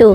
2।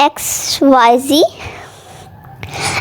XYZ।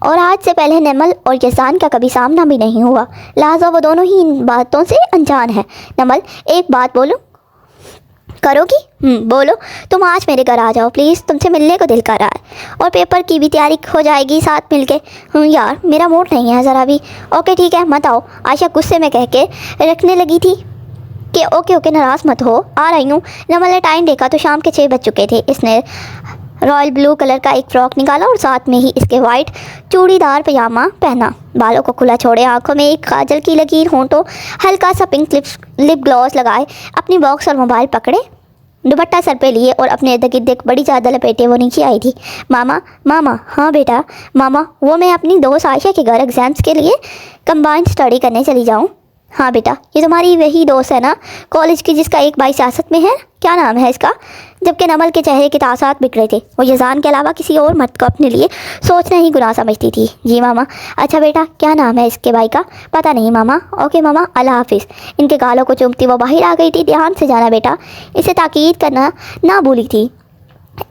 اور آج سے پہلے نمل اور یزدان کا کبھی سامنا بھی نہیں ہوا، لہٰذا وہ دونوں ہی ان باتوں سے انجان ہیں۔ نمل ایک بات بولو، کرو گی؟ بولو۔ تم آج میرے گھر آ جاؤ پلیز، تم سے ملنے کو دل کر رہا ہے، اور پیپر کی بھی تیاری ہو جائے گی ساتھ مل کے۔ یار میرا موڈ نہیں ہے ذرا بھی۔ اوکے ٹھیک ہے، مت آؤ، عائشہ غصے میں کہہ کے رکھنے لگی تھی کہ اوکے ناراض مت ہو، آ رہی ہوں۔ نمل نے ٹائم دیکھا تو شام کے 6 بج چکے تھے۔ اس نے رائل بلو کلر کا ایک فراک نکالا اور ساتھ میں ہی اس کے وائٹ چوڑی دار پجامہ پہنا، بالوں کو کھلا چھوڑے، آنکھوں میں ایک کاجل کی لکیر، ہونٹوں ہلکا سا پنک لپ گلاس لگائے، اپنی باکس اور موبائل پکڑے، دوپٹہ سر پہ لیے اور اپنے ارد گرد بڑی چادر لپیٹے وہ نیچے آئی تھی۔ ماما، ہاں بیٹا ماما، وہ میں اپنی دوست عائشہ کے گھر ایگزامس کے لیے کمبائنڈ اسٹڈی کرنے چلی جاؤں۔ ہاں بیٹا، یہ تمہاری وہی دوست ہے نا کالج کی جس کا ایک بھائی سیاست میں ہے، کیا نام ہے اس کا؟ جبکہ نمل کے چہرے کے تاثرات بکھرے تھے، وہ یزدان کے علاوہ کسی اور مرد کو اپنے لیے سوچنا ہی گناہ سمجھتی تھی۔ جی ماما۔ اچھا بیٹا، کیا نام ہے اس کے بھائی کا؟ پتہ نہیں ماما۔ اوکے ماما، اللہ حافظ۔ ان کے گالوں کو چومتی وہ باہر آ گئی تھی۔ دھیان سے جانا بیٹا، اسے تاکید کرنا نہ بھولی تھی۔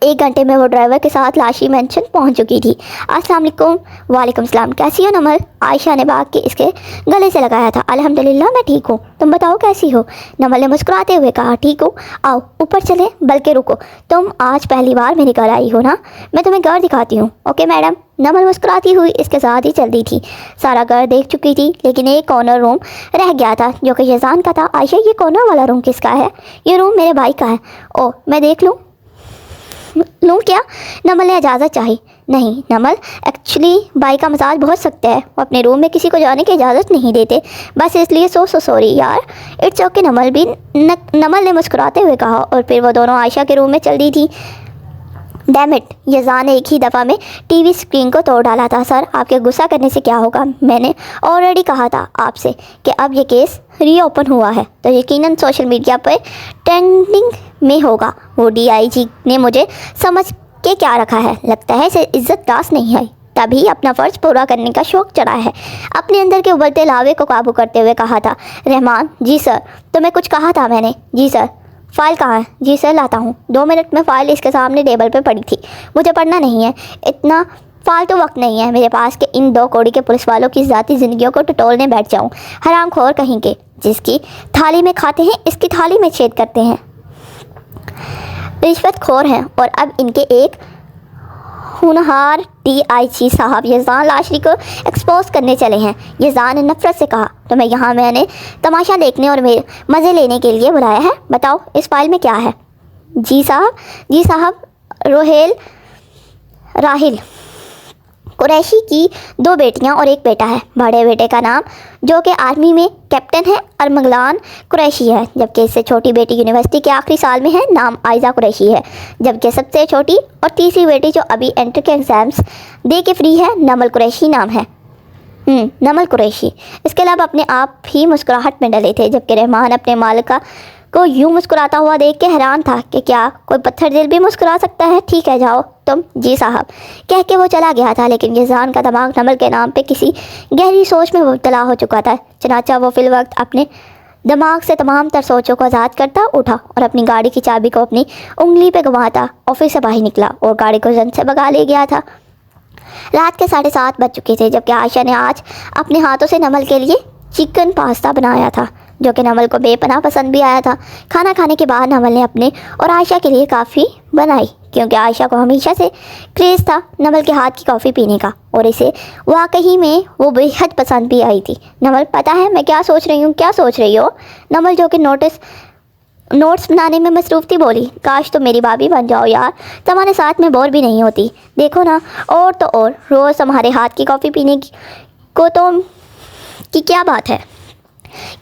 1 گھنٹے میں وہ ڈرائیور کے ساتھ لاشی مینشن پہنچ چکی تھی۔ السلام علیکم۔ وعلیکم السلام، کیسی ہو نمل؟ عائشہ نے بھاگ کے اس کے گلے سے لگایا تھا۔ الحمدللہ میں ٹھیک ہوں، تم بتاؤ کیسی ہو؟ نمل نے مسکراتے ہوئے کہا، ٹھیک ہوں، آؤ اوپر چلیں، بلکہ رکو، تم آج پہلی بار میرے گھر آئی ہو نا، میں تمہیں گھر دکھاتی ہوں۔ Okay madam. نمل مسکراتی ہوئی اس کے ساتھ ہی چلتی تھی۔ سارا گھر دیکھ چکی تھی، لیکن ایک کارنر روم رہ گیا تھا جو کہ یزدان کا تھا۔ عائشہ، یہ کارنر والا روم کس کا ہے؟ یہ روم میرے بھائی کا ہے۔ او، میں دیکھ لوں کیا؟ نمل نے اجازت چاہی۔ نہیں نمل، ایکچولی بھائی کا مزاج بہت سخت ہے، وہ اپنے روم میں کسی کو جانے کی اجازت نہیں دیتے، بس اس لیے سو سوری یار۔ اٹس اوکے نمل نے مسکراتے ہوئے کہا، اور پھر وہ دونوں عائشہ کے روم میں چل دی تھی۔ ڈیم اٹ، یزدان نے ایک ہی دفعہ میں ٹی وی اسکرین کو توڑ ڈالا تھا۔ سر، آپ کے غصہ کرنے سے کیا ہوگا؟ میں نے آلریڈی کہا تھا آپ سے کہ اب یہ کیس ری اوپن ہوا ہے تو یقیناً سوشل میڈیا پہ ٹرینڈنگ میں ہوگا۔ وہ DIG نے مجھے سمجھ کے کیا رکھا ہے، لگتا ہے اسے عزت داس نہیں ہے، تبھی اپنا فرض پورا کرنے کا شوق چڑھا ہے۔ اپنے اندر کے ابلتے لاوے کو قابو کرتے ہوئے کہا تھا رحمان۔ جی سر۔ تمہیں کچھ کہا تھا میں نے؟ جی سر۔ فائل کہاں ہے؟ جی سر لاتا ہوں۔ 2 منٹ میں فائل اس کے سامنے ٹیبل پہ پڑی تھی۔ مجھے پڑھنا نہیں ہے، اتنا فالتو وقت نہیں ہے میرے پاس کہ ان 2 کوڑی کے پولیس والوں کی ذاتی زندگیوں کو ٹٹولنے بیٹھ جاؤں۔ حرام خور کہیں کے، جس کی تھالی میں کھاتے ہیں اس کی تھالی میں چھید کرتے ہیں، رشوت خور ہیں۔ اور اب ان کے ایک ہونہار DIG صاحب یزدان لاشری کو ایکسپوز کرنے چلے ہیں۔ یزدان نے نفرت سے کہا، تمہیں یہاں میں نے تماشا دیکھنے اور مزے لینے کے لیے بلایا ہے؟ بتاؤ اس فائل میں کیا ہے؟ جی صاحب، راحل قریشی کی 2 بیٹیاں اور 1 بیٹا ہے۔ بڑے بیٹے کا نام، جو کہ آرمی میں کیپٹن ہے، ارمغلان قریشی ہے، جبکہ اس سے چھوٹی بیٹی یونیورسٹی کے آخری سال میں ہے، نام عائزہ قریشی ہے، جبکہ سب سے چھوٹی اور تیسری بیٹی جو ابھی انٹر کے ایگزامس دے کے فری ہے، نمل قریشی نام ہے۔ نمل قریشی۔ اس کے علاوہ اپنے آپ ہی مسکراہٹ میں ڈلے تھے، جبکہ رحمان اپنے مالکہ کو یوں مسکراتا ہوا دیکھ کے حیران تھا کہ کیا کوئی پتھر دل بھی مسکرا سکتا ہے؟ ٹھیک ہے جاؤ تم۔ جی صاحب کہہ کے وہ چلا گیا تھا، لیکن یزدان کا دماغ نمل کے نام پہ کسی گہری سوچ میں مبتلا ہو چکا تھا۔ چنانچہ وہ فی الوقت اپنے دماغ سے تمام تر سوچوں کو آزاد کرتا اٹھا اور اپنی گاڑی کی چابی کو اپنی انگلی پہ گھماتا آفس سے باہر نکلا اور گاڑی کو زن سے بھگا لے گیا تھا۔ رات کے 7:30 بج چکے تھے، جبکہ عائشہ نے آج اپنے ہاتھوں سے نمل کے لیے چکن پاستا بنایا تھا، جو کہ نمل کو بے پناہ پسند بھی آیا تھا۔ کھانا کھانے کے بعد نمل نے اپنے اور عائشہ کے لیے کافی بنائی، کیونکہ عائشہ کو ہمیشہ سے کریز تھا نمل کے ہاتھ کی کافی پینے کا، اور اسے واقعی میں وہ بے حد پسند بھی آئی تھی۔ نمل، پتہ ہے میں کیا سوچ رہی ہوں؟ کیا سوچ رہی ہو؟ نمل، جو کہ نوٹس بنانے میں مصروف تھی، بولی، کاش تم میری بھابھی بن جاؤ یار، تمہارے ساتھ میں بور بھی نہیں ہوتی۔ دیکھو نا، اور تو اور روز تمہارے ہاتھ کی کافی پینے کو تو کی کیا بات ہے؟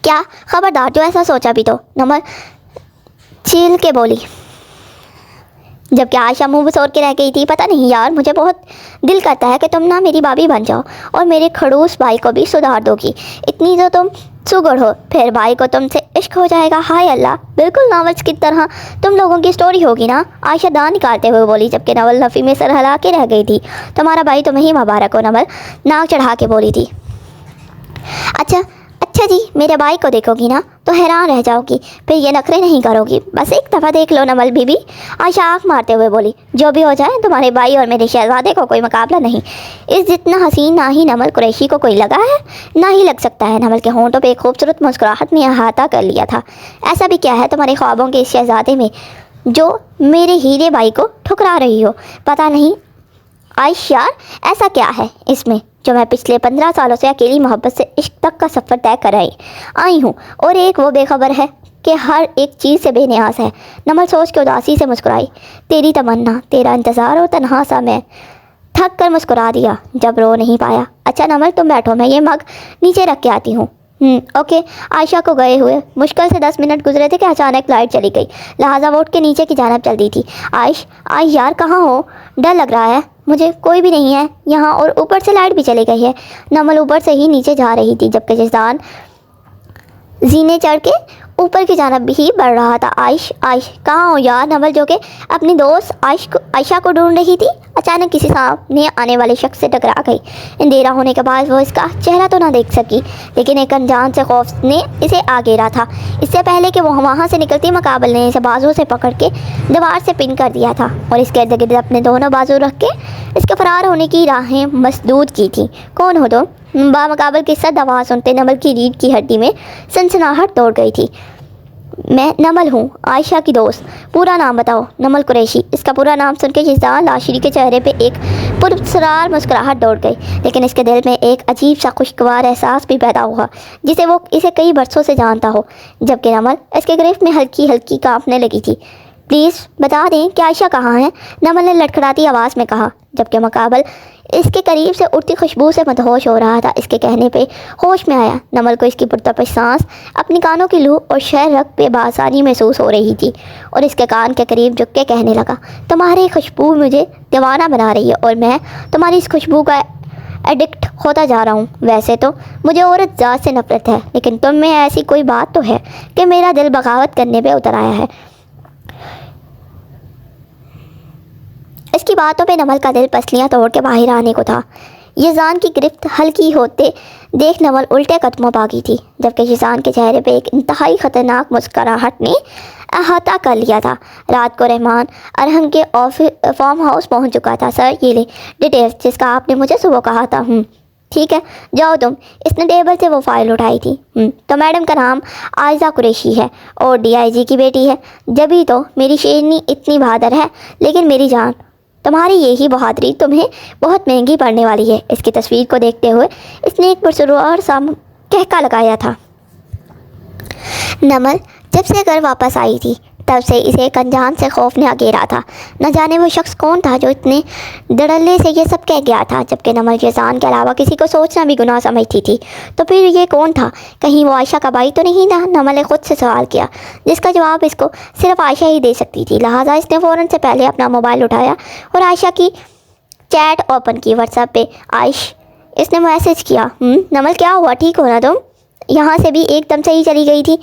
کیا خبردار جو ایسا سوچا بھی تو، نمل چیل کے بولی، جبکہ عائشہ منہ بسور کے رہ گئی تھی۔ پتہ نہیں یار، مجھے بہت دل کرتا ہے کہ تم نہ میری بھابھی بن جاؤ اور میرے کھڑوس بھائی کو بھی سدھار دو گی، اتنی تو تم سگڑ ہو، پھر بھائی کو تم سے عشق ہو جائے گا۔ ہائے اللہ، بالکل ناولس کی طرح تم لوگوں کی سٹوری ہوگی نا، عائشہ دان نکالتے ہوئے بولی، جبکہ نمل نفی میں سر ہلا کے رہ گئی تھی۔ تمہارا بھائی تمہیں ہی مبارک ہو، نمل ناک چڑھا کے بولی تھی۔ اچھا جی، میرے بھائی کو دیکھو گی نا تو حیران رہ جاؤ گی، پھر یہ نخرے نہیں کرو گی، بس ایک دفعہ دیکھ لو نمل بی بی۔ عائشہ آنکھ مارتے ہوئے بولی، جو بھی ہو جائے تمہارے بھائی اور میرے شہزادے کو کوئی مقابلہ نہیں۔ اس جتنا حسین نہ ہی نمل قریشی کو کوئی لگا ہے، نہ ہی لگ سکتا ہے۔ نمل کے ہونٹوں پہ ایک خوبصورت مسکراہٹ نے احاطہ کر لیا تھا۔ ایسا بھی کیا ہے تمہارے خوابوں کے اس شہزادے میں جو میرے ہیرے بھائی کو ٹھکرا رہی ہو؟ پتہ نہیں عائش یار، ایسا کیا ہے اس میں جو میں پچھلے 15 سالوں سے اکیلی محبت سے عشق تک کا سفر طے کر آئی ہوں، اور ایک وہ بے خبر ہے کہ ہر ایک چیز سے بے نیاز ہے۔ نمل سوچ کے اداسی سے مسکرائی۔ تیری تمنا، تیرا انتظار اور تنہا سا میں تھک کر مسکرا دیا جب رو نہیں پایا۔ اچھا نمل تم بیٹھو، میں یہ مگ نیچے رکھ کے آتی ہوں۔ اوکے۔ عائشہ کو گئے ہوئے مشکل سے 10 منٹ گزرے تھے کہ اچانک لائٹ چلی گئی، لہٰذا وہ اٹھ کے نیچے کی جانب چل دی تھی۔ عائش یار کہاں ہو؟ ڈر لگ رہا ہے مجھے۔ کوئی بھی نہیں ہے یہاں، اور اوپر سے لائٹ بھی چلی گئی ہے۔ نمل اوپر سے ہی نیچے جا رہی تھی جبکہ جیزان زینے چڑھ کے اوپر کی جانب ہی بڑھ رہا تھا۔ عائش کہاں ہو یار؟ نمل جو کہ اپنی دوست عائشہ کو ڈھونڈ رہی تھی، اچانک کسی سامنے آنے والے شخص سے ٹکرا گئی۔ اندھیرا ہونے کے بعد وہ اس کا چہرہ تو نہ دیکھ سکی، لیکن ایک انجان سے خوف نے اسے آ گھیرا تھا۔ اس سے پہلے کہ وہ وہاں سے نکلتی، مقابل نے اسے بازو سے پکڑ کے دیوار سے پن کر دیا تھا اور اس کے ارد گرد اپنے دونوں بازو رکھ کے اس کے فرار ہونے کی راہیں مسدود کی تھیں۔ کون ہو تم؟ بامقابل کی سخت آواز سنتے نمل کی ریڑھ کی ہڈی میں سنسناہٹ دوڑ گئی تھی۔ میں نمل ہوں، عائشہ کی دوست۔ پورا نام بتاؤ۔ نمل قریشی۔ اس کا پورا نام سن کے جیزان لاشری کے چہرے پہ ایک پراسرار مسکراہٹ دوڑ گئی، لیکن اس کے دل میں ایک عجیب سا خوشگوار احساس بھی پیدا ہوا، جسے وہ اسے کئی برسوں سے جانتا ہو، جبکہ نمل اس کے گرفت میں ہلکی ہلکی کانپنے لگی تھی۔ پلیز بتا دیں کہ عائشہ کہاں ہے؟ نمل نے لڑکھڑاتی آواز میں کہا، جبکہ مقابل اس کے قریب سے اڑتی خوشبو سے مدہوش ہو رہا تھا۔ اس کے کہنے پہ ہوش میں آیا۔ نمل کو اس کی پرتپش سانس، اپنی کانوں کی لو اور شہر رگ پہ بآسانی محسوس ہو رہی تھی، اور اس کے کان کے قریب جھک کے کہنے لگا، تمہاری خوشبو مجھے دیوانہ بنا رہی ہے اور میں تمہاری اس خوشبو کا ایڈکٹ ہوتا جا رہا ہوں۔ ویسے تو مجھے عورت ذات سے نفرت ہے، لیکن تم میں ایسی کوئی بات تو ہے کہ میرا دل بغاوت کرنے پہ اتر آیا ہے۔ اس کی باتوں پہ نمل کا دل پسلیاں توڑ کے باہر آنے کو تھا۔ یزان کی گرفت ہلکی ہوتے دیکھ نمل الٹے قدموں بھاگی تھی، جبکہ یزان کے چہرے پہ ایک انتہائی خطرناک مسکراہٹ نے احاطہ کر لیا تھا۔ رات کو رحمان ارہنگ کے فارم ہاؤس پہنچ چکا تھا۔ سر یہ لے ڈیٹیلز جس کا آپ نے مجھے صبح کہا تھا۔ ٹھیک ہے جاؤ تم۔ اس نے ٹیبل سے وہ فائل اٹھائی تھی۔ تو میڈم کا نام عائزہ قریشی ہے اور DIG کی بیٹی ہے، جبھی تو میری شیرنی اتنی بہادر ہے۔ لیکن میری جان، تمہاری یہی بہادری تمہیں بہت مہنگی پڑنے والی ہے۔ اس کی تصویر کو دیکھتے ہوئے اس نے ایک پرسرور سا کہکا لگایا تھا۔ نمل جب سے گھر واپس آئی تھی تب سے اسے ایک انجان سے خوف نے گھیرا تھا۔ نہ جانے وہ شخص کون تھا جو اتنے دڑلے سے یہ سب کہہ گیا تھا، جبکہ نمل جیزان کے علاوہ کسی کو سوچنا بھی گناہ سمجھتی تھی۔ تو پھر یہ کون تھا؟ کہیں وہ عائشہ کا بھائی تو نہیں تھا؟ نمل نے خود سے سوال کیا، جس کا جواب اس کو صرف عائشہ ہی دے سکتی تھی۔ لہٰذا اس نے فوراً سے پہلے اپنا موبائل اٹھایا اور عائشہ کی چیٹ اوپن کی۔ واٹس ایپ پہ عائش، اس نے میسج کیا، نمل کیا ہوا؟ ٹھیک ہو نا تم؟ یہاں سے بھی ایک دم صحیح چلی گئی تھی۔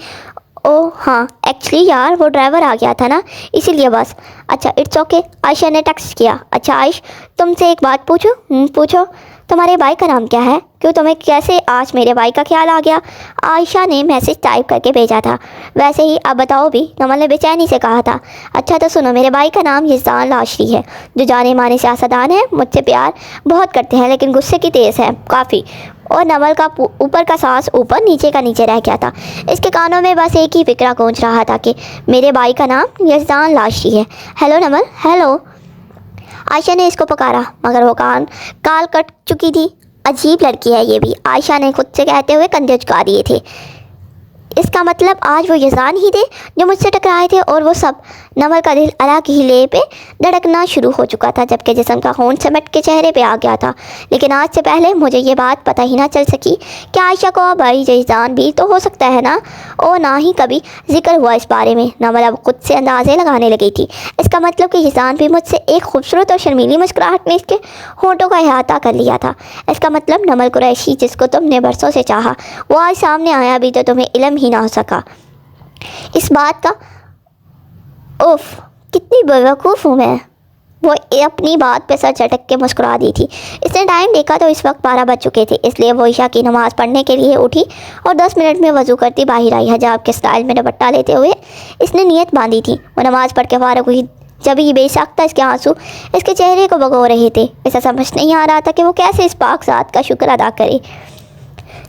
اوہ ہاں ایکچولی یار وہ ڈرائیور آ گیا تھا نا، اسی لیے بس۔ اچھا اٹس اوکے، عائشہ نے ٹیکسٹ کیا۔ اچھا عائش تم سے ایک بات پوچھوں؟ پوچھو۔ تمہارے بھائی کا نام کیا ہے؟ کیوں تمہیں کیسے آج میرے بھائی کا خیال آ گیا؟ عائشہ نے میسج ٹائپ کر کے بھیجا تھا۔ ویسے ہی اب بتاؤ بھی، نمل نے بے چینی سے کہا تھا۔ اچھا تو سنو، میرے بھائی کا نام یزدان لاشری ہے، جو جانے مانے سیاستدان ہیں، مجھ سے پیار بہت کرتے ہیں لیکن غصے کی تیز ہے کافی۔ اور نمل کا اوپر کا سانس اوپر نیچے کا نیچے رہ گیا تھا۔ اس کے کانوں میں بس ایک ہی فکرہ گونج رہا تھا کہ میرے بھائی کا نام یزدان لاشری ہے۔ Hello Naml, hello. عائشہ نے اس کو پکارا مگر وہ کال کٹ چکی تھی۔ عجیب لڑکی ہے یہ بھی، عائشہ نے خود سے کہتے ہوئے کندھے جھکا دیے تھے۔ اس کا مطلب آج وہ یزدان ہی تھے جو مجھ سے ٹکرائے تھے، اور وہ سب۔ نمل کا دل الگ ہی لے پہ دھڑکنا شروع ہو چکا تھا، جبکہ جسم کا خون سمٹ کے چہرے پہ آ گیا تھا۔ لیکن آج سے پہلے مجھے یہ بات پتہ ہی نہ چل سکی کہ عائشہ کو بھائی یزدان بھی تو ہو سکتا ہے نا، اور نہ ہی کبھی ذکر ہوا اس بارے میں۔ نمل اب خود سے اندازے لگانے لگی تھی۔ اس کا مطلب کہ یزدان بھی مجھ سے ایک خوبصورت اور شرمیلی مسکراہٹ نے اس کے ہونٹوں کا احاطہ کر لیا تھا۔ اس کا مطلب نمل قریشی جس کو تم نے برسوں سے چاہا، وہ آج سامنے آیا بھی تو تمہیں علم ہی نہ ہو سکا اس بات کا۔ اوف کتنی بیوقوف ہوں میں، وہ اپنی بات پہ سر چٹک کے مسکرا دی تھی۔ اس نے ٹائم دیکھا تو اس وقت 12 بج چکے تھے، اس لیے وہ عشاء کی نماز پڑھنے کے لیے اٹھی اور 10 منٹ میں وضو کرتی باہر آئی۔ حجاب کے سٹائل میں دوپٹہ لیتے ہوئے اس نے نیت باندھی تھی۔ وہ نماز پڑھ کے فارغ ہوئی جب یہ بے ساختہ اس کے آنسو اس کے چہرے کو بھگو رہے تھے۔ اسے سمجھ نہیں آ رہا تھا کہ وہ کیسے اس پاک ذات کا شکر ادا کرے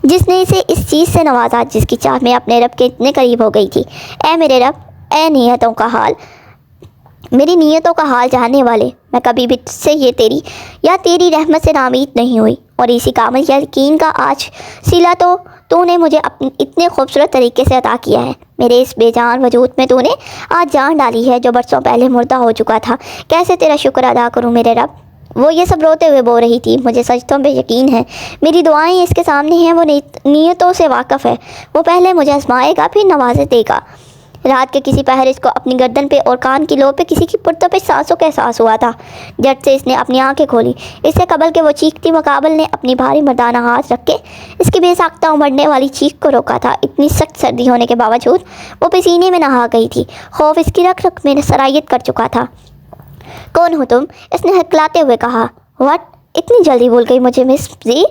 جس نے اسے اس چیز سے نوازا جس کی چاہ میں اپنے رب کے اتنے قریب ہو گئی تھی۔ اے میرے رب، اے نیتوں کا حال، میری نیتوں کا حال جاننے والے، میں کبھی بھی تجھ سے یہ تیری رحمت سے نامید نہیں ہوئی، اور اسی کامل یقین کا آج صلہ تو نے مجھے اتنے خوبصورت طریقے سے عطا کیا ہے۔ میرے اس بے جان وجود میں تو نے آج جان ڈالی ہے جو برسوں پہلے مردہ ہو چکا تھا۔ کیسے تیرا شکر ادا کروں میرے رب؟ وہ یہ سب روتے ہوئے بول رہی تھی۔ مجھے سجدوں پہ یقین ہے، میری دعائیں اس کے سامنے ہیں، وہ نیتوں سے واقف ہے، وہ پہلے مجھے آزمائے گا پھر نوازے دے گا۔ رات کے کسی پہر اس کو اپنی گردن پہ اور کان کی لو پہ کسی کی پرتپش سانسوں کا احساس ہوا تھا۔ جٹ سے اس نے اپنی آنکھیں کھولی۔ اس سے قبل کہ وہ چیختی مقابل نے اپنی بھاری مردانہ ہاتھ رکھ کے اس کی بے ساختہ امڑنے والی چیخ کو روکا تھا۔ اتنی سخت سردی ہونے کے باوجود وہ پسینے میں نہا گئی تھی، خوف اس کی رگ رگ میں سرایت کر چکا تھا۔ کون ہو تم؟ اس نے ہکلاتے ہوئے کہا۔ واٹ؟ اتنی جلدی بھول گئی مجھے مس زی؟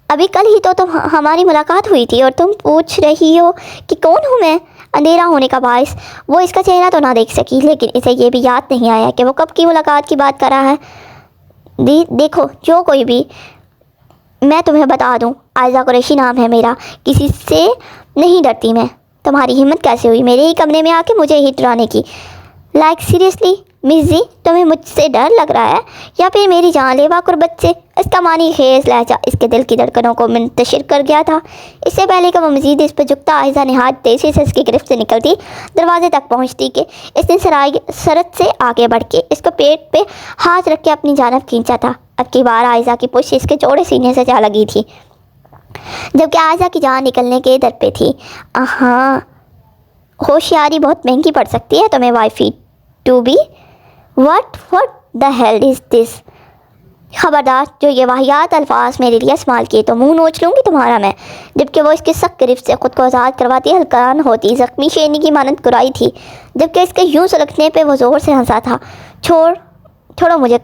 ابھی کل ہی تو ہماری ملاقات ہوئی تھی اور تم پوچھ رہی ہو کہ کون ہوں میں؟ اندھیرا ہونے کا باعث وہ اس کا چہرہ تو نہ دیکھ سکی، لیکن اسے یہ بھی یاد نہیں آیا کہ وہ کب کی ملاقات کی بات کر رہا ہے۔ دیکھو جو کوئی بھی، میں تمہیں بتا دوں، عائزہ قریشی نام ہے میرا، کسی سے نہیں ڈرتی میں۔ تمہاری ہمت کیسے ہوئی میرے ہی کمرے میں آ کے مجھے ہی ڈرانے کی؟ لائک سیریسلی مس زی، تمہیں مجھ سے ڈر لگ رہا ہے یا پھر میری جان لیوا قربت سے؟ اس کا معنی خیز لہجہ اس کے دل کی دھڑکنوں کو منتشر کر گیا تھا۔ اس سے پہلے کہ وہ مزید اس پہ جھکتا، عائزہ نہایت تیزی سے اس کی گرفت سے نکلتی دروازے تک پہنچتی کہ اس نے سرت سے آگے بڑھ کے اس کو پیٹ پہ ہاتھ رکھ کے اپنی جانب کھینچا تھا۔ اب کی بار عائزہ کی پشت اس کے چوڑے سینے سے جا لگی تھی جبکہ عائزہ کی جان نکلنے کے در پہ تھی۔ ہاں، ہوشیاری بہت مہنگی پڑ سکتی ہے تمہیں wifey to be. What the hell is this؟ خبردار جو یہ واہیات الفاظ میرے لیے استعمال کیے تو منہ نوچ لوں گی تمہارا میں۔ جبکہ وہ اس کی سخت گرفت سے خود کو آزاد کرواتی ہلکان ہوتی زخمی شیرنی کی مانند کرائی تھی، جبکہ اس کے یوں سلگنے پہ وہ زور سے ہنسا تھا۔ چھوڑو مجھے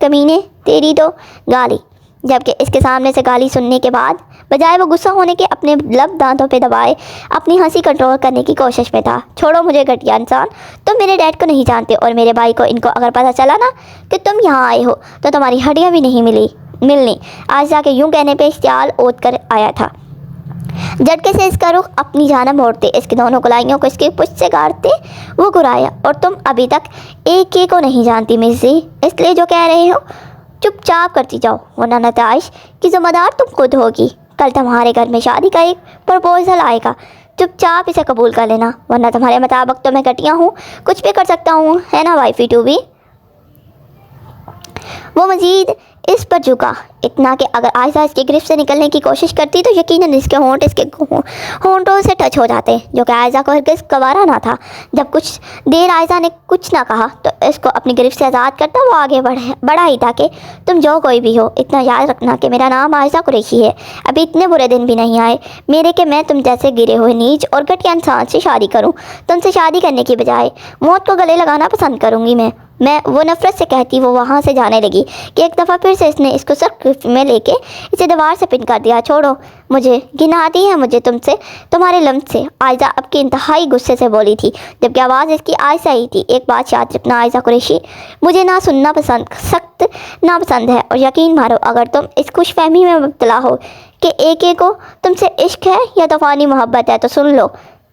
کمینے، تیری تو گالی۔ جبکہ اس کے سامنے سے گالی سننے کے بعد بجائے وہ غصہ ہونے کے اپنے لب دانتوں پہ دبائے اپنی ہنسی کنٹرول کرنے کی کوشش میں تھا۔ چھوڑو مجھے گھٹیا انسان، تم میرے ڈیڈ کو نہیں جانتے اور میرے بھائی کو ان کو اگر پتہ چلا نا کہ تم یہاں آئے ہو تو تمہاری ہڈیاں بھی نہیں ملنی۔ عائزہ کے یوں کہنے پہ اشتعال اوت کر آیا تھا۔ جھٹکے سے اس کا رخ اپنی جانب موڑتے، اس کی دونوں کلائیوں کو اس کی پشت سے گاڑتے وہ گرایا۔ اور تم ابھی تک ایک کو نہیں جانتی مس زی، اس لیے جو کہہ رہے ہو چپ چاپ کرتی جاؤ، ورنہ نتائج کی ذمہ دار تم خود ہوگی۔ کل تمہارے گھر میں شادی کا ایک پرپوزل آئے گا، چپ چاپ اسے قبول کر لینا، ورنہ تمہارے مطابق تو میں گھٹیا ہوں، کچھ بھی کر سکتا ہوں، ہے نا وائفی ٹو بی؟ وہ مزید اس پر جھکا، اتنا کہ اگر عائزہ اس کی گرفت سے نکلنے کی کوشش کرتی تو یقیناً اس کے ہونٹ اس کے ہونٹوں سے ٹچ ہو جاتے، جو کہ عائزہ کو ہرگز گوارا نہ تھا۔ جب کچھ دیر عائزہ نے کچھ نہ کہا تو اس کو اپنی گرفت سے آزاد کرتا وہ آگے بڑھا ہی تھا کہ تم جو کوئی بھی ہو، اتنا یاد رکھنا کہ میرا نام عائزہ قریشی ہے۔ ابھی اتنے برے دن بھی نہیں آئے میرے کہ میں تم جیسے گرے ہوئے نیچ اور گھٹیا انسان سے شادی کروں۔ تم سے شادی کرنے کی بجائے موت کو گلے لگانا پسند کروں گی میں وہ نفرت سے کہتی وہ وہاں سے جانے لگی کہ ایک دفعہ پھر سے اس نے اس کو سخت گرفت میں لے کے اسے دیوار سے پن کر دیا۔ چھوڑو مجھے، گھن آتی ہے مجھے تم سے، تمہارے لمس سے، عائزہ اب کی انتہائی غصے سے بولی تھی، جبکہ آواز اس کی آہستہ ہی تھی۔ ایک بات یاد رکھنا عائزہ قریشی، مجھے نہ سننا سخت ناپسند ہے، اور یقین مارو اگر تم اس خوش فہمی میں مبتلا ہو کہ ایک کو تم سے عشق ہے یا طوفانی محبت ہے تو سن لو،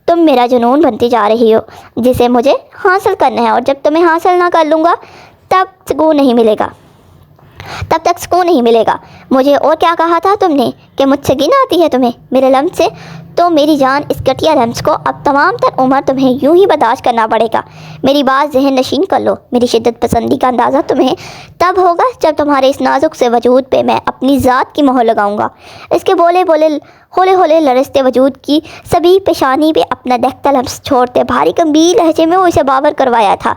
تم میرا جنون بنتی جا رہی ہو جسے مجھے حاصل کرنا ہے، اور جب تمہیں حاصل نہ کر لوں گا تب تک سکون نہیں ملے گا۔ مجھے اور کیا کہا تھا تم نے کہ مجھ سے گن آتی ہے تمہیں میرے لمس سے؟ تو میری جان اس گھٹیا لمس کو اب تمام تر عمر تمہیں یوں ہی برداشت کرنا پڑے گا۔ میری بات ذہن نشین کر لو، میری شدت پسندی کا اندازہ تمہیں تب ہوگا جب تمہارے اس نازک سے وجود پہ میں اپنی ذات کی مہر لگاؤں گا۔ اس کے بولے ہولے لرزتے وجود کی سبھی پیشانی پہ اپنا دہتا لمس چھوڑتے بھاری گمبھیر لہجے میں وہ اسے باور کروایا تھا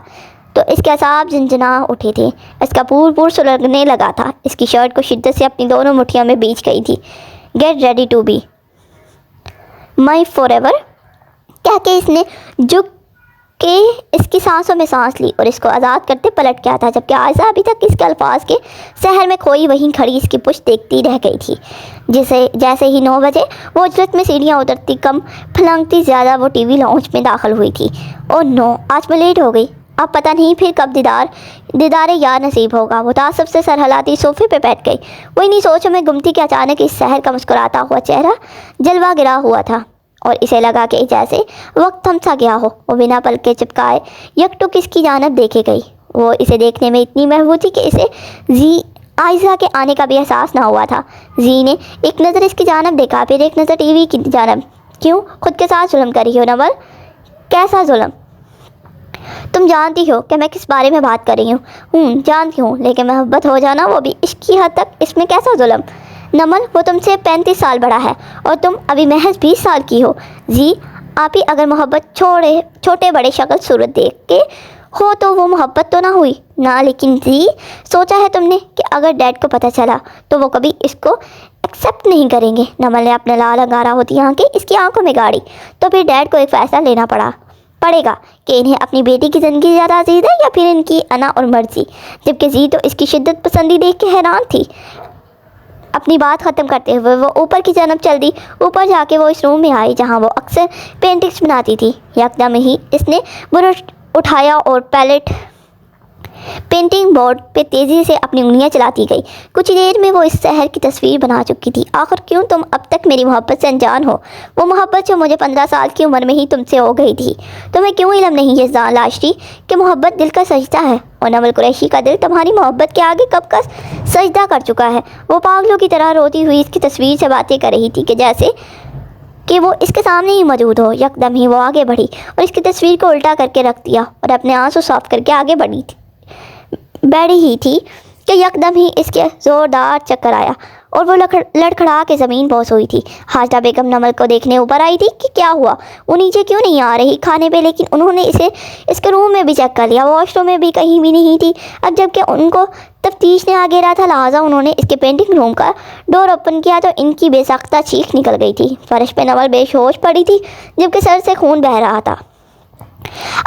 تو اس کے اعصاب جنجنا اٹھے تھے، اس کا پور سلگنے لگا تھا، اس کی شرٹ کو شدت سے اپنی دونوں مٹھیوں میں بیچ گئی تھی۔ Get ready to be my forever کہہ کے اس نے جھک کہ اس کی سانسوں میں سانس لی اور اس کو آزاد کرتے پلٹ گیا تھا، جبکہ عائشہ ابھی تک اس کے الفاظ کے سحر میں کھوئی وہیں کھڑی اس کی پشت دیکھتی رہ گئی تھی۔ جیسے ہی 9 بجے وہ اجرت میں سیڑھیاں اترتی کم پھلانگتی زیادہ وہ ٹی وی لاؤنج میں داخل ہوئی تھی۔ اور نو، آج میں لیٹ ہو گئی، اب پتہ نہیں پھر کب دیدار یار نصیب ہوگا۔ وہ تعصب سے سر ہلاتی صوفے پہ بیٹھ گئی۔ وہ انہی سوچوں میں گم تھی کہ اچانک اس سحر کا مسکراتا ہوا چہرہ جلوہ گرا ہوا تھا اور اسے لگا کہ جیسے وقت تھم سا گیا ہو۔ وہ بنا پلکے چپکائے یک ٹک اس کی جانب دیکھے گئی۔ وہ اسے دیکھنے میں اتنی محبوب تھی کہ اسے عائشہ کے آنے کا بھی احساس نہ ہوا تھا۔ زی نے ایک نظر اس کی جانب دیکھا، پھر ایک نظر ٹی وی کی جانب۔ کیوں خود کے ساتھ ظلم کر رہی ہو نمل؟ کیسا ظلم؟ تم جانتی ہو کہ میں کس بارے میں بات کر رہی ہوں؟ جانتی ہوں، لیکن محبت ہو جانا وہ بھی عشق کی حد تک، اس میں کیسا ظلم؟ نمل، وہ تم سے 35 سال بڑا ہے اور تم ابھی محض 20 سال کی ہو۔ زی، آپ ہی اگر محبت چھوٹے بڑے شکل صورت دیکھ کے ہو تو وہ محبت تو نہ ہوئی نا۔ لیکن زی، سوچا ہے تم نے کہ اگر ڈیڈ کو پتہ چلا تو وہ کبھی اس کو ایکسیپٹ نہیں کریں گے؟ نمل نے اپنے لال انگارہ ہوتی آنکھیں اس کی آنکھوں میں گاڑی۔ تو پھر ڈیڈ کو ایک فیصلہ لینا پڑے گا کہ انہیں اپنی بیٹی کی زندگی زیادہ عزیز ہے یا پھر ان کی انا اور مرضی۔ جبکہ زی تو اس کی شدت پسندی دیکھ کے حیران تھی۔ اپنی بات ختم کرتے ہوئے وہ اوپر کی جانب چل دی۔ اوپر جا کے وہ اس روم میں آئی جہاں وہ اکثر پینٹنگز بناتی تھی۔ یکدم ہی اس نے برش اٹھایا اور پینٹنگ بورڈ پہ تیزی سے اپنی انگلیاں چلاتی گئی۔ کچھ دیر میں وہ اس شہر کی تصویر بنا چکی تھی۔ آخر کیوں تم اب تک میری محبت سے انجان ہو؟ وہ محبت جو مجھے 15 سال کی عمر میں ہی تم سے ہو گئی تھی۔ تمہیں کیوں علم نہیں یہ لاشتی کہ محبت دل کا سجدہ ہے، اور نمل قریشی کا دل تمہاری محبت کے آگے کب کا سجدہ کر چکا ہے۔ وہ پاگلوں کی طرح روتی ہوئی اس کی تصویر سے باتیں کر رہی تھی کہ جیسے کہ وہ اس کے سامنے ہی موجود ہو۔ یکدم ہی وہ آگے بڑھی اور اس کی تصویر کو الٹا کر کے رکھ دیا اور اپنے آنسو صاف کر کے آگے بیٹھی ہی تھی کہ یکدم ہی اس کے زوردار چکر آیا اور وہ لڑکھڑا کے زمین بوس ہوئی تھی۔ حاجرہ بیگم نمل کو دیکھنے اوپر آئی تھی کہ کیا ہوا، وہ نیچے کیوں نہیں آ رہی کھانے پہ، لیکن انہوں نے اس کے روم میں بھی چیک کر لیا، واش روم میں بھی کہیں بھی نہیں تھی۔ اب جب کہ ان کو تفتیش نے آگے رہا تھا، لہٰذا انہوں نے اس کے پینٹنگ روم کا ڈور اوپن کیا تو ان کی بے ساختہ چیخ نکل گئی تھی۔ فرش پہ نمل بے ہوش پڑی تھی جبکہ سر سے خون بہہ رہا تھا۔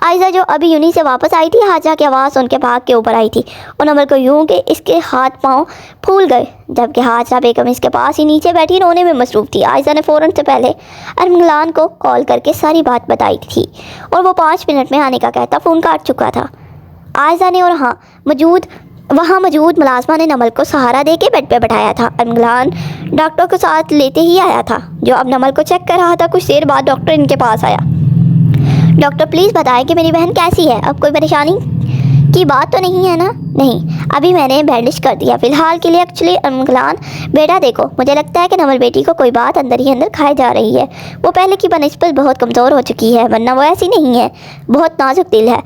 عائشہ جو ابھی یونی سے واپس آئی تھی، حاجرہ کی آواز سن کے بھاگ کے اوپر آئی تھی اور نمل کو یوں کہ اس کے ہاتھ پاؤں پھول گئے، جبکہ حاجرہ بیگم اس کے پاس ہی نیچے بیٹھی رونے میں مصروف تھی۔ عائشہ نے فوراً سے پہلے ارمغلان کو کال کر کے ساری بات بتائی تھی اور وہ 5 منٹ میں آنے کا کہتا فون کاٹ چکا تھا۔ عائشہ نے اور وہاں موجود ملازمہ نے نمل کو سہارا دے کے بیڈ پہ بٹھایا تھا۔ ارمغلان ڈاکٹر کو ساتھ لیتے ہی آیا تھا جو اب نمل کو چیک کر رہا تھا۔ کچھ دیر بعد ڈاکٹر ان کے پاس آیا۔ ڈاکٹر پلیز بتائیں کہ میری بہن کیسی ہے، اب کوئی پریشانی کی بات تو نہیں ہے نا؟ نہیں، ابھی میں نے بینڈیج کر دیا فی الحال کے لیے۔ ایکچولی ارمغلان بیٹا دیکھو، مجھے لگتا ہے کہ نمل بیٹی کو کوئی بات اندر ہی اندر کھائے جا رہی ہے۔ وہ پہلے کی بنسبت بہت کمزور ہو چکی ہے، ورنہ وہ ایسی نہیں ہے، بہت نازک دل ہے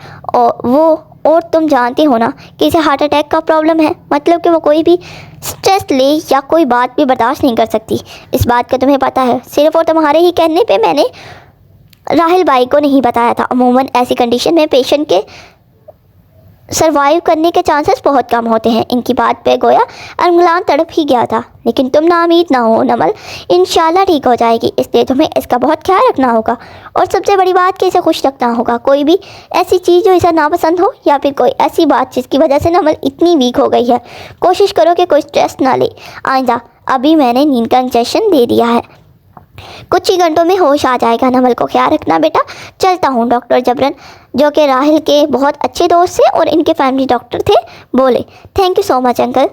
اور تم جانتے ہو نا کہ اسے ہارٹ اٹیک کا پرابلم ہے، مطلب کہ وہ کوئی بھی سٹریس لے یا کوئی بات بھی برداشت نہیں کر سکتی۔ اس بات کا تمہیں پتہ ہے، صرف اور تمہارے ہی کہنے پہ میں نے راہل بھائی کو نہیں بتایا تھا۔ عموماً ایسی کنڈیشن میں پیشنٹ کے سروائیو کرنے کے چانسز بہت کم ہوتے ہیں۔ ان کی بات پہ گویا ارمغلان تڑپ ہی گیا تھا۔ لیکن تم ناامید نہ ہو نمل، انشاءاللہ ٹھیک ہو جائے گی، اس لیے تمہیں اس کا بہت خیال رکھنا ہوگا، اور سب سے بڑی بات کہ اسے خوش رکھنا ہوگا۔ کوئی بھی ایسی چیز جو اسے ناپسند ہو یا پھر کوئی ایسی بات جس کی وجہ سے نمل اتنی ویک ہو گئی ہے، کوشش کرو کہ کوئی اسٹریس نہ لے آئندہ۔ ابھی میں نے نیند کا انجیکشن دے دیا ہے، کچھ ہی گھنٹوں میں ہوش آ جائے گا۔ نمل کو خیال رکھنا بیٹا، چلتا ہوں۔ ڈاکٹر جبران جو کہ راہل کے بہت اچھے دوست تھے اور ان کے فیملی ڈاکٹر تھے بولے، thank you so much uncle.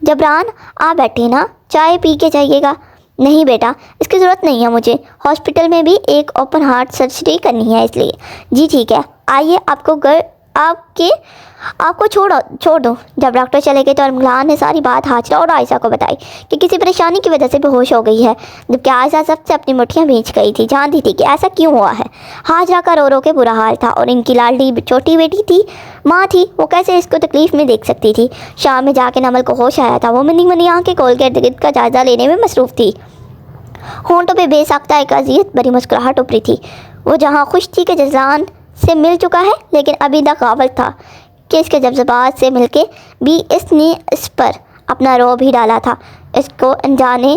Jibran آپ بیٹھے نا، چائے پی کے جائیے گا۔ نہیں بیٹا، اس کی ضرورت نہیں ہے مجھے، ہاسپٹل میں بھی ایک اوپن ہارٹ سرجری کرنی ہے اس لیے۔ جی ٹھیک ہے، آئیے آپ کو چھوڑ دو۔ جب ڈاکٹر چلے گئے تو ارمغلان نے ساری بات حاجرہ اور عائشہ کو بتائی کہ کسی پریشانی کی وجہ سے بے ہوش ہو گئی ہے، جبکہ عائشہ سب سے اپنی مٹھیاں بھیج گئی تھی، جانتی تھی کہ ایسا کیوں ہوا ہے۔ حاجرہ کا رو رو کے برا حال تھا اور ان کی لاڈلی چھوٹی بیٹی تھی، ماں تھی، وہ کیسے اس کو تکلیف میں دیکھ سکتی تھی۔ شام میں جا کے نمل کو ہوش آیا تھا، وہ منی آنکھیں کھول کے ارد گرد کا جائزہ لینے میں مصروف تھی۔ ہونٹوں پہ بے ساختہ ایک اذیت بھری مسکراہٹ ابھری تھی۔ وہ جہاں خوش تھی کہ جزلان سے مل چکا ہے، لیکن ابھی تک غافل تھا کہ اس کے جذبات سے مل کے بھی اس نے اس پر اپنا روب ہی ڈالا تھا۔ اس کو انجانے